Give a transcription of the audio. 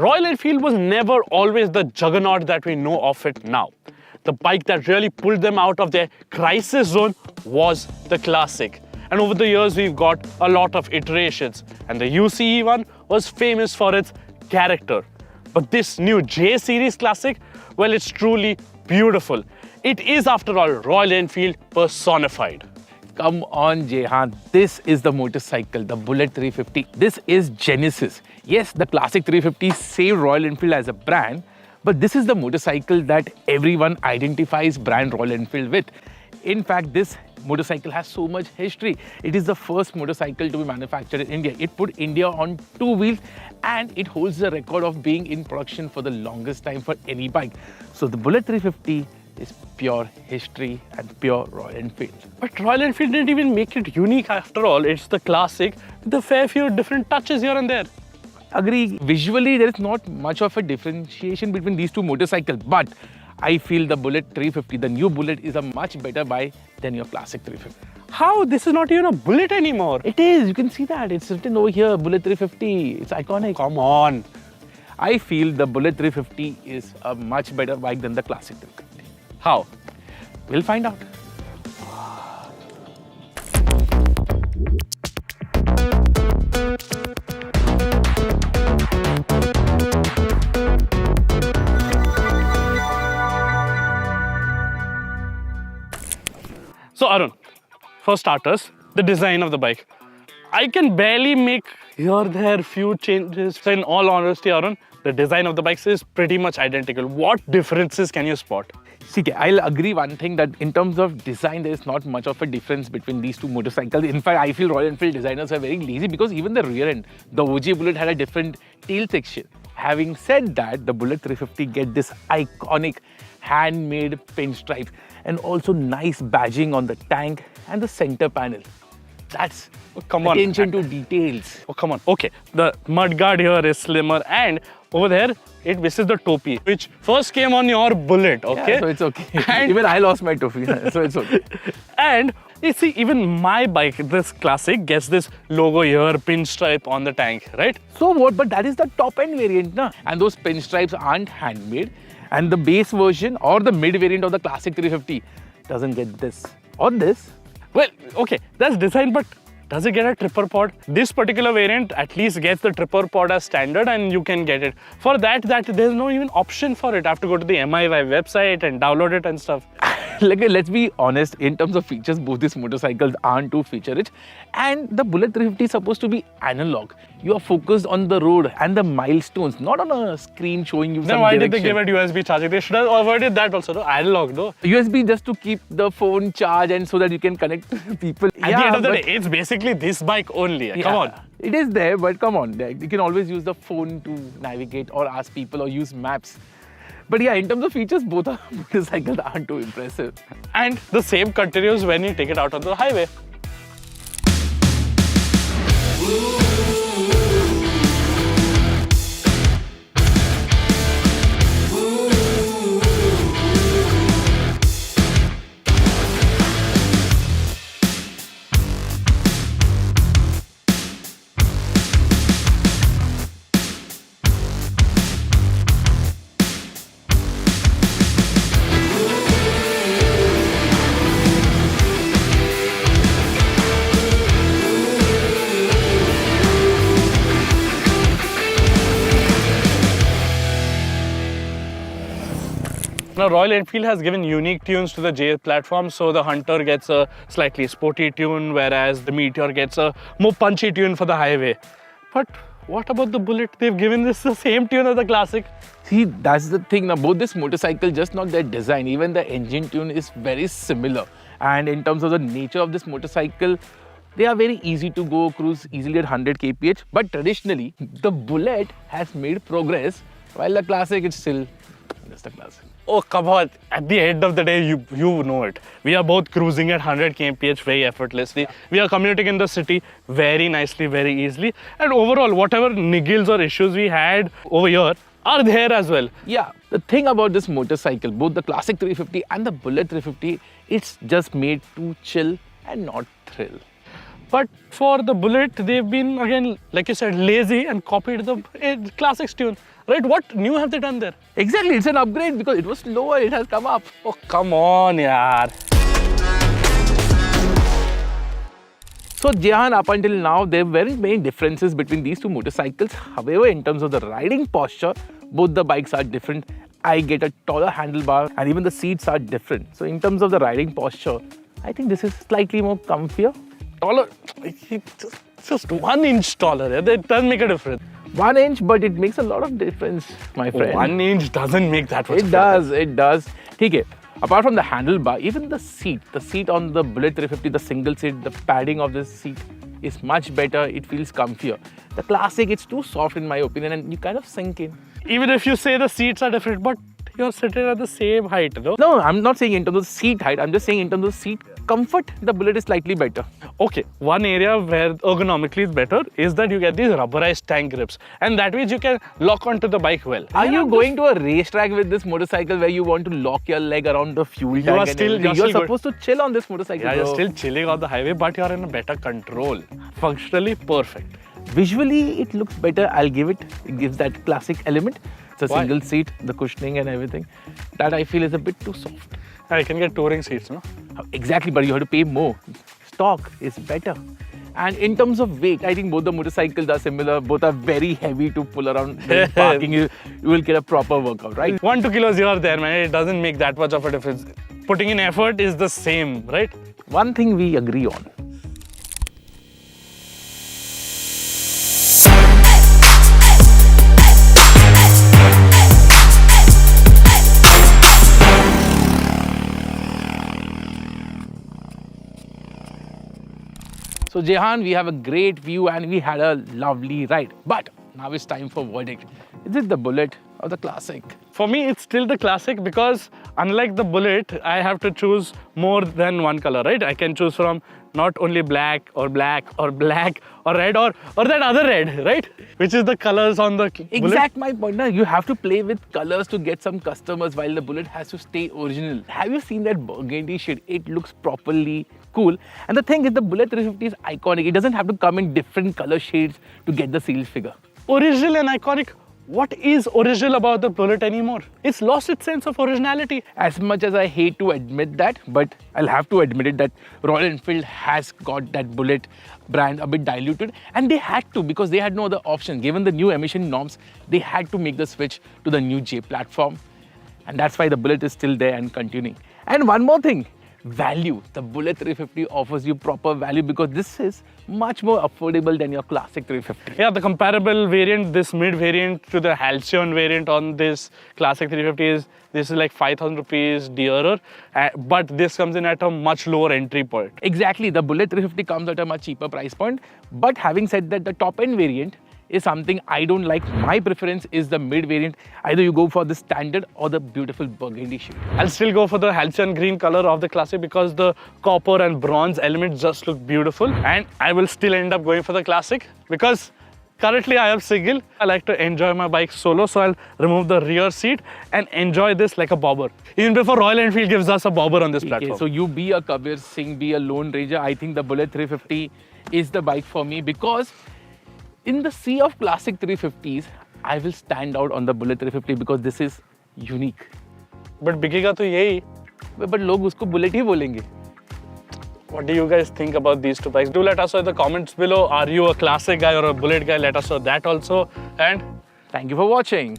Royal Enfield was never always the juggernaut that we know of it now. The bike that really pulled them out of their crisis zone was the Classic. And over the years, we've got a lot of iterations. And the UCE one was famous for its character. But this new J Series Classic, well, it's truly beautiful. It is, after all, Royal Enfield personified. Come on, Jehan. This is the motorcycle, the Bullet 350. This is Genesis. Yes, the Classic 350 saved Royal Enfield as a brand, but this is the motorcycle that everyone identifies brand Royal Enfield with. In fact, this motorcycle has so much history. It is the first motorcycle to be manufactured in India. It put India on two wheels and it holds the record of being in production for the longest time for any bike. So the Bullet 350 is pure history and pure Royal Enfield. But Royal Enfield didn't even make it unique after all. It's the Classic with a fair few different touches here and there. Agree. Visually, there is not much of a differentiation between these two motorcycles, but I feel the Bullet 350, the new Bullet, is a much better bike than your Classic 350. How? This is not even a Bullet anymore. It is. You can see that. It's written over here, Bullet 350. It's iconic. Come on. I feel the Bullet 350 is a much better bike than the Classic 350. How? We'll find out. So Arun, for starters, the design of the bike. I can barely make here, there, few changes. So in all honesty, Arun, the design of the bikes is pretty much identical. What differences can you spot? See, I'll agree one thing, that in terms of design, there is not much of a difference between these two motorcycles. In fact, I feel Royal Enfield designers are very lazy because even the rear end, the OG Bullet had a different tail section. Having said that, the Bullet 350 get this iconic handmade pinstripes and also nice badging on the tank and the center panel. That's attention to details. Oh, come on. Okay, the mudguard here is slimmer and over there, it misses the topi, which first came on your Bullet, okay? Yeah, so it's okay. And even I lost my topi, so it's okay. And you see, even my bike, this Classic, gets this logo here, pinstripe on the tank, right? So what? But that is the top end variant, na? And those pinstripes aren't handmade. And the base version or the mid variant of the Classic 350 doesn't get this or this. Well, okay, that's design, but does it get a tripper pod? This particular variant at least gets the tripper pod as standard and you can get it. For that there's no even option for it. I have to go to the MIY website and download it and stuff. Let's be honest, in terms of features, both these motorcycles aren't too feature-rich. And the Bullet 350 is supposed to be analog. You are focused on the road and the milestones, not on a screen showing you some Then why direction. did they give it USB charging? They should have avoided that also, no? Analog, though. USB just to keep the phone charged and so that you can connect to people. At the end of the day, it's basically this bike only. Yeah. Come on. It is there, but come on. You can always use the phone to navigate or ask people or use maps. But yeah, in terms of features, both our motorcycles aren't too impressive. And the same continues when you take it out on the highway. Now, Royal Enfield has given unique tunes to the J platform, so the Hunter gets a slightly sporty tune, whereas the Meteor gets a more punchy tune for the highway. But what about the Bullet? They've given this the same tune as the Classic. See, that's the thing. Now, both this motorcycle, just not their design, even the engine tune is very similar. And in terms of the nature of this motorcycle, they are very easy to go, cruise easily at 100 kph. But traditionally, the Bullet has made progress, while the Classic is still just a Classic. Oh, come on. At the end of the day, you know it. We are both cruising at 100 kmph very effortlessly. We are commuting in the city very nicely, very easily. And overall, whatever niggles or issues we had over here are there as well. Yeah, the thing about this motorcycle, both the Classic 350 and the Bullet 350, it's just made to chill and not thrill. But for the Bullet, they've been, again, like you said, lazy and copied the Classics tune. Right? What new have they done there? Exactly, it's an upgrade because it was lower, it has come up. Oh, come on, yaar. So Jehan, up until now, there weren't many differences between these two motorcycles. However, in terms of the riding posture, both the bikes are different. I get a taller handlebar and even the seats are different. So in terms of the riding posture, I think this is slightly more comfier. Taller, just 1 inch taller. Yeah? That does make a difference. 1 inch, but it makes a lot of difference, my friend. 1 inch doesn't make that much difference. It does. Okay. Apart from the handlebar, even the seat on the Bullet 350, the single seat, the padding of this seat is much better. It feels comfier. The Classic, it's too soft in my opinion, and you kind of sink in. Even if you say the seats are different, but you're sitting at the same height, no? No, I'm not saying in terms of seat height. I'm just saying in terms of seat comfort, the Bullet is slightly better. Okay, one area where ergonomically is better is that you get these rubberized tank grips, and that means you can lock onto the bike well. Are you going to a racetrack with this motorcycle where you want to lock your leg around the fuel tank? You're supposed to chill on this motorcycle. Yeah, you're still chilling on the highway, but you're in a better control. Functionally perfect. Visually, it looks better. I'll give it. It gives that classic element. It's a single seat, the cushioning and everything. That I feel is a bit too soft. I can get touring seats, no? Exactly, but you have to pay more. Stock is better. And in terms of weight, I think both the motorcycles are similar. Both are very heavy to pull around. When parking, you will get a proper workout, right? 1-2 kilos here or there, man. It doesn't make that much of a difference. Putting in effort is the same, right? One thing we agree on. So Jehan, we have a great view and we had a lovely ride. But now it's time for verdict. Is it the Bullet or the Classic? For me, it's still the Classic because unlike the Bullet, I have to choose more than one color, right? I can choose from not only black or red or that other red, right? Which is the colors on the Bullet. Exact my point. Now, you have to play with colors to get some customers while the Bullet has to stay original. Have you seen that burgundy shade? It looks properly cool. And the thing is, the Bullet 350 is iconic. It doesn't have to come in different color shades to get the sealed figure. Original and iconic. What is original about the Bullet anymore? It's lost its sense of originality. As much as I hate to admit that, but I'll have to admit it that Royal Enfield has got that Bullet brand a bit diluted, and they had to because they had no other option. Given the new emission norms, they had to make the switch to the new J platform, and that's why the Bullet is still there and continuing. And one more thing, value. The Bullet 350 offers you proper value because this is much more affordable than your Classic 350. Yeah, the comparable variant, this mid variant to the Halcyon variant on this Classic 350 this is like 5,000 rupees dearer, but this comes in at a much lower entry point. Exactly, the Bullet 350 comes at a much cheaper price point. But having said that, the top end variant is something I don't like. My preference is the mid variant. Either you go for the standard or the beautiful burgundy shade. I'll still go for the Halcyon green color of the Classic because the copper and bronze elements just look beautiful. And I will still end up going for the Classic because currently I am single. I like to enjoy my bike solo, so I'll remove the rear seat and enjoy this like a bobber. Even before Royal Enfield gives us a bobber on this platform. So you be a Kabir Singh, be a Lone Ranger. I think the Bullet 350 is the bike for me because in the sea of Classic 350s, I will stand out on the Bullet 350 because this is unique. But बिकेगा तो यही. But लोग उसको Bullet ही बोलेंगे. What do you guys think about these two bikes? Do let us know in the comments below. Are you a Classic guy or a Bullet guy? Let us know that also. And thank you for watching.